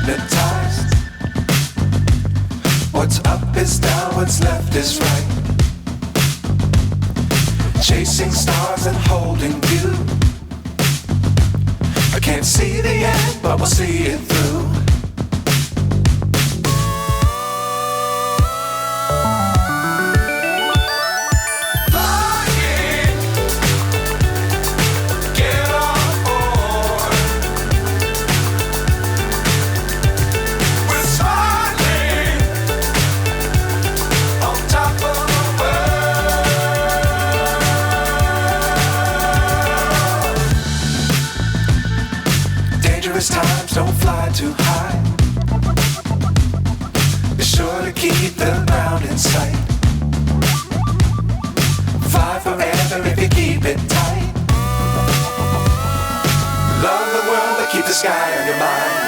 hypnotized. What's up is down, what's left is right. Chasing stars and holding you. I can't see the end, but we'll see it through. Times don't fly too high. Be sure to keep the ground in sight. Fly forever if you keep it tight. Love the world but keep the sky on your mind.